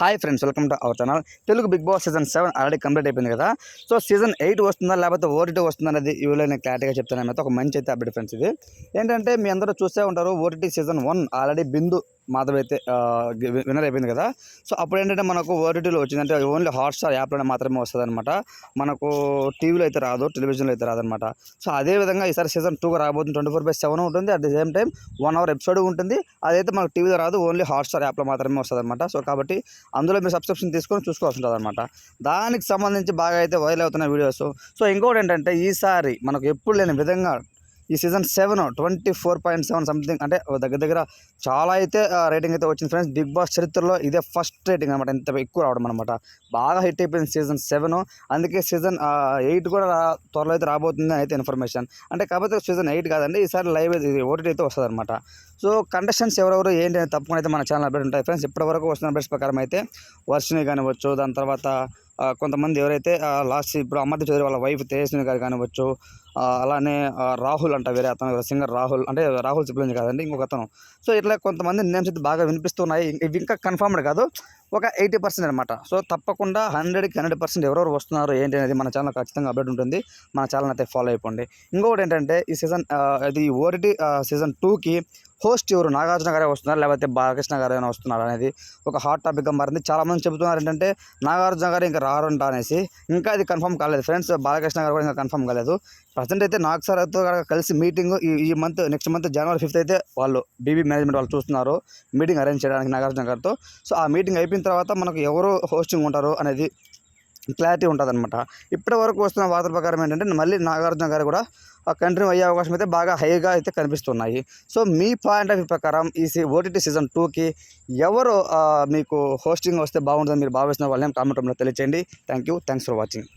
Hi friends, welcome to our channel. Telugu Bigg Boss season 7 already complete అయిపోయింది కదా. So season 8 వస్తుందా లేకపోతే OTT వస్తుందా అనేది ఈ వీడియోలో నేను క్లారిటీగా చెప్తాను. అయితే ఒక మంచి అయితే అప్డేట్ ఫ్రెండ్స్. ఇది ఏంటంటే మీ అందరూ చూసే ఉంటారు, ఓటీటీ సీజన్ 1 ఆల్రెడీ బిందు మాధవ్ అయితే విన్నర్ అయిపోయింది కదా. సో అప్పుడు ఏంటంటే మనకు ఓటీటీలో వచ్చిందంటే ఓన్లీ హాట్స్టార్ యాప్లోనే మాత్రమే వస్తుంది అనమాట. మనకు టీవీలో అయితే రాదు, టెలివిజన్లో అయితే రాదనమాట. సో అదేవిధంగా ఈసారి సీజన్ 2 రాబోతుంది. 24/7 ఉంటుంది. At the same time 1 hour episode ఉంటుంది. అదైతే మనకు టీవీలో రాదు, ఓన్లీ హాట్స్టార్ యాప్లో మాత్రమే వస్తుంది అనమాట. సో కాబట్టి అందులో మీరు సబ్స్క్రిప్షన్ తీసుకొని చూసుకోవాల్సి ఉంటుంది అనమాట. దానికి సంబంధించి బాగా అయితే వైరల్ అవుతున్న వీడియోస్. సో ఇంకోటి ఏంటంటే ఈసారి మనకు ఎప్పుడు లేని విధంగా ఈ సీజన్ 7 24.7 సంథింగ్, అంటే దగ్గర చాలా అయితే రేటింగ్ అయితే వచ్చింది ఫ్రెండ్స్. బిగ్ బాస్ చరిత్రలో ఇదే ఫస్ట్ రేటింగ్ అనమాట, ఇంత ఎక్కువ రావడం అనమాట. బాగా హిట్ అయిపోయింది సీజన్ 7. అందుకే సీజన్ 8 కూడా త్వరలో అయితే రాబోతుంది అయితే ఇన్ఫర్మేషన్. అంటే కాకపోతే సీజన్ 8 కాదండి, ఈసారి లైవ్ ఓటీటీ అయితే వస్తుంది అనమాట. సో కంటెస్టెంట్స్ ఎవరెవరు ఏంటి అని తప్పకుండా అయితే మన ఛానల్ అప్డేట్ ఉంటాయి ఫ్రెండ్స్. ఇప్పటివరకు వస్తున్న అప్డేట్స్ ప్రకారం అయితే వర్షిని కానివచ్చు, దాని తర్వాత కొంతమంది ఎవరైతే లాస్ట్ ఇప్పుడు అమర్దీప్ చౌదరి వాళ్ళ వైఫ్ తేజస్విని గారు కానివచ్చు, అలానే రాహుల్ అంట, వేరే అతను సింగర్ రాహుల్, అంటే రాహుల్ సిబ్బంది కాదండి, ఇంకొక అతను. సో ఇట్లా కొంతమంది నేమ్స్ అయితే బాగా వినిపిస్తున్నాయి. ఇవి ఇంకా కన్ఫర్మ్డ్ కాదు, ఒక 80% అనమాట. సో తప్పకుండా 100కి 100% ఎవరెవరు వస్తున్నారు ఏంటి అనేది మన ఛానల్ ఖచ్చితంగా అప్డేట్ ఉంటుంది. మన ఛానల్ అయితే ఫాలో అయిపోండి. ఇంకొకటి ఏంటంటే ఈ సీజన్ ఇది ఓటీటీ సీజన్ 2కి హోస్ట్ ఎవరు, నాగార్జున గారే వస్తున్నారు లేకపోతే బాలకృష్ణ గారు ఏమైనా వస్తున్నారు అనేది ఒక హాట్ టాపిక్గా మారింది. చాలామంది చెబుతున్నారు ఏంటంటే నాగార్జున గారు ఇంకా రారంట అనేసి. ఇంకా ఇది కన్ఫర్మ్ కాలేదు ఫ్రెండ్స్. బాలకృష్ణ గారు కూడా ఇంకా కన్ఫర్మ్ కాలేదు. ప్రజెంట్ అయితే నాగ్ సార్తో కలిసి మీటింగ్ ఈ month, next month January 5th అయితే వాళ్ళు బీబీ మేనేజ్మెంట్ వాళ్ళు చూస్తున్నారు మీటింగ్ అరేంజ్ చేయడానికి నాగార్జున గారితో. సో ఆ మీటింగ్ అయిపోయిన తర్వాత మనకు ఎవరు హోస్టింగ్ ఉంటారు అనేది క్లారిటీ ఉంటుంది అనమాట. ఇప్పటి వరకు వస్తున్న వార్తల ప్రకారం ఏంటంటే మళ్ళీ నాగార్జున గారు కూడా కంటిన్యూ అయ్యే అవకాశం అయితే బాగా హైగా అయితే కనిపిస్తున్నాయి. So me point of view ప్రకారం ఈ ఓటీటీ సీజన్ 2కి ఎవరు మీకు హోస్టింగ్ వస్తే బాగుంటుందని మీరు భావిస్తున్న వాళ్ళని కామెంట్ రూమ్లో తెలియచేయండి. Thanks for watching.